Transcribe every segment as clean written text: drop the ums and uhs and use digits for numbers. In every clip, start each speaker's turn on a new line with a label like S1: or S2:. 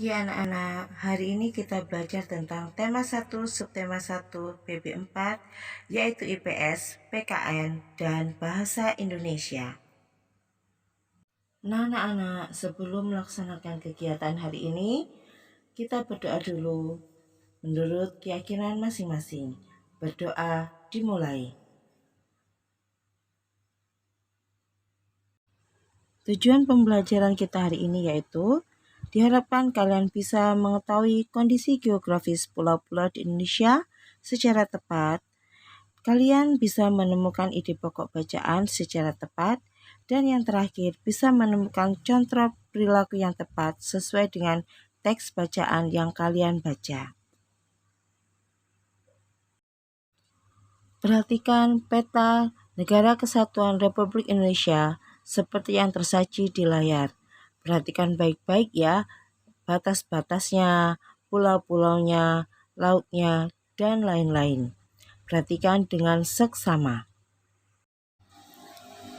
S1: pagi anak-anak, hari ini kita belajar tentang tema 1, subtema 1, PB4, yaitu IPS, PKN, dan Bahasa Indonesia. Nah anak-anak, sebelum melaksanakan kegiatan hari ini, kita berdoa dulu menurut keyakinan masing-masing. Berdoa dimulai. Tujuan pembelajaran kita hari ini yaitu diharapkan kalian bisa mengetahui kondisi geografis pulau-pulau di Indonesia secara tepat. Kalian bisa menemukan ide pokok bacaan secara tepat. Dan yang terakhir, bisa menemukan contoh perilaku yang tepat sesuai dengan teks bacaan yang kalian baca. Perhatikan peta Negara Kesatuan Republik Indonesia seperti yang tersaji di layar. Perhatikan baik-baik ya, batas-batasnya, pulau-pulaunya, lautnya, dan lain-lain. Perhatikan dengan seksama.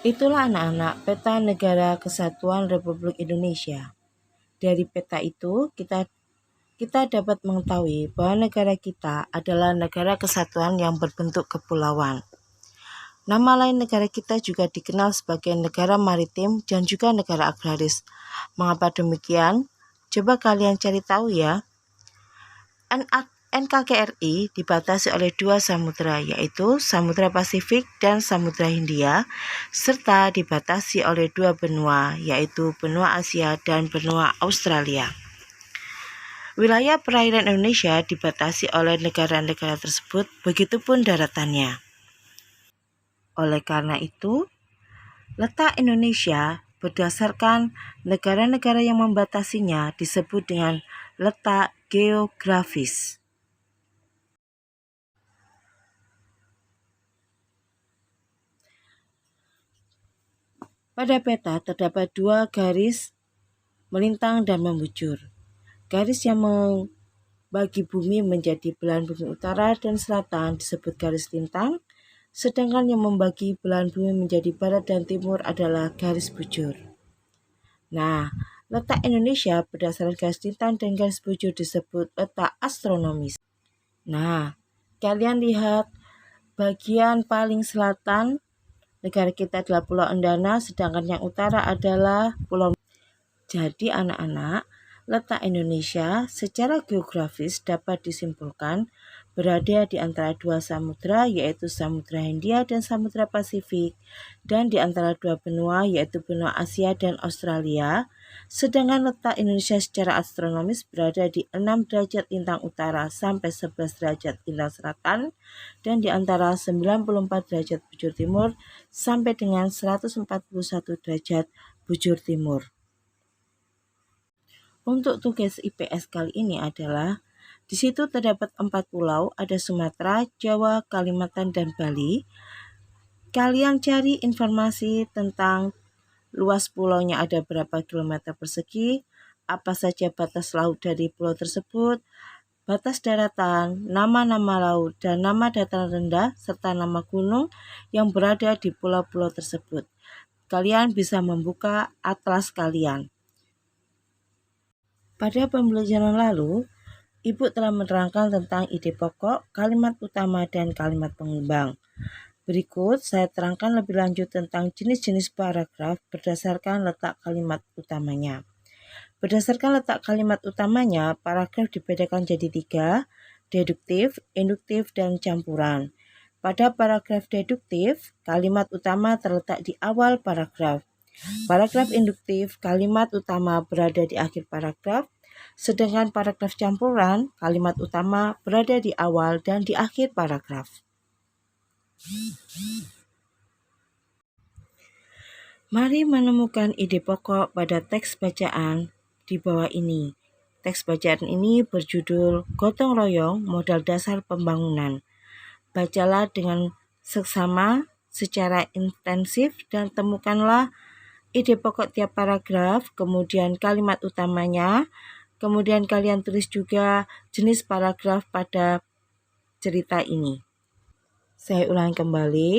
S1: Itulah anak-anak peta Negara Kesatuan Republik Indonesia. Dari peta itu kita dapat mengetahui bahwa negara kita adalah negara kesatuan yang berbentuk kepulauan. Nama lain negara kita juga dikenal sebagai negara maritim dan juga negara agraris. Mengapa demikian? Coba kalian cari tahu ya. NKRI dibatasi oleh dua samudera, yaitu Samudra Pasifik dan Samudra Hindia, serta dibatasi oleh dua benua, yaitu benua Asia dan benua Australia. Wilayah perairan Indonesia dibatasi oleh negara-negara tersebut, begitupun daratannya. Oleh karena itu, letak Indonesia berdasarkan negara-negara yang membatasinya disebut dengan letak geografis. Pada peta terdapat dua garis melintang dan membujur. Garis yang membagi bumi menjadi belahan bumi utara dan selatan disebut garis lintang, sedangkan yang membagi belahan bumi menjadi barat dan timur adalah garis bujur. Nah, letak Indonesia berdasarkan garis lintang dan garis bujur disebut letak astronomis. Nah, kalian lihat bagian paling selatan negara kita adalah Pulau Endana, sedangkan yang utara adalah Pulau. Jadi anak-anak, letak Indonesia secara geografis dapat disimpulkan berada di antara dua samudra, yaitu Samudra Hindia dan Samudra Pasifik, dan di antara dua benua, yaitu benua Asia dan Australia. Sedangkan letak Indonesia secara astronomis berada di 6 derajat lintang utara sampai 11 derajat lintang selatan, dan di antara 94 derajat bujur timur sampai dengan 141 derajat bujur timur. Untuk tugas IPS kali ini adalah, di situ terdapat 4 pulau, ada Sumatera, Jawa, Kalimantan, dan Bali. Kalian cari informasi tentang luas pulaunya ada berapa kilometer persegi, apa saja batas laut dari pulau tersebut, batas daratan, nama-nama laut, dan nama dataran rendah, serta nama gunung yang berada di pulau-pulau tersebut. Kalian bisa membuka atlas kalian. Pada pembelajaran lalu, Ibu telah menerangkan tentang ide pokok, kalimat utama, dan kalimat pengimbang. Berikut saya terangkan lebih lanjut tentang jenis-jenis paragraf berdasarkan letak kalimat utamanya. Berdasarkan letak kalimat utamanya, paragraf dibedakan jadi 3, deduktif, induktif, dan campuran. Pada paragraf deduktif, kalimat utama terletak di awal paragraf. Paragraf induktif, kalimat utama berada di akhir paragraf, sedangkan paragraf campuran, kalimat utama berada di awal dan di akhir paragraf. Mari menemukan ide pokok pada teks bacaan di bawah ini. Teks bacaan ini berjudul Gotong Royong Modal Dasar Pembangunan. Bacalah dengan seksama, secara intensif, dan temukanlah ide pokok tiap paragraf, kemudian kalimat utamanya, kemudian kalian tulis juga jenis paragraf pada cerita ini. Saya ulangi kembali.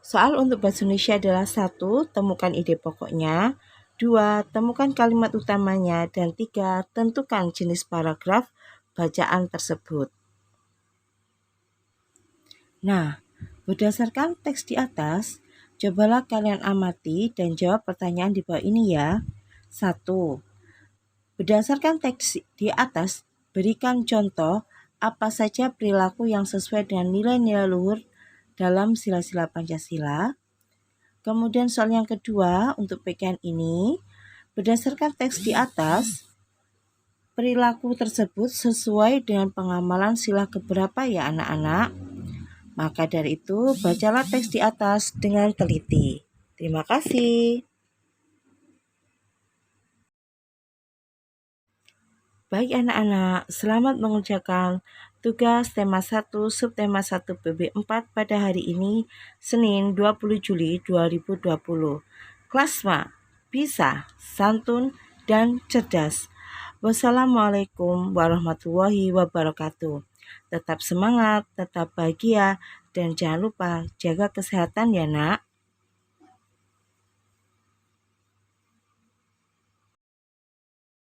S1: Soal untuk bahasa Indonesia adalah 1. Temukan ide pokoknya. 2. Temukan kalimat utamanya. Dan 3. Tentukan jenis paragraf bacaan tersebut. Nah, berdasarkan teks di atas, cobalah kalian amati dan jawab pertanyaan di bawah ini ya. 1. Berdasarkan teks di atas, berikan contoh apa saja perilaku yang sesuai dengan nilai-nilai luhur dalam sila-sila Pancasila. Kemudian soal yang kedua untuk PKN ini, berdasarkan teks di atas, perilaku tersebut sesuai dengan pengamalan sila keberapa ya anak-anak? Maka dari itu, bacalah teks di atas dengan teliti. Terima kasih. Baik anak-anak, selamat mengerjakan tugas tema 1 subtema 1 PB4 pada hari ini, Senin 20 Juli 2020. Klasma, bisa, santun, dan cerdas. Wassalamualaikum warahmatullahi wabarakatuh. Tetap semangat, tetap bahagia, dan jangan lupa jaga kesehatan ya nak.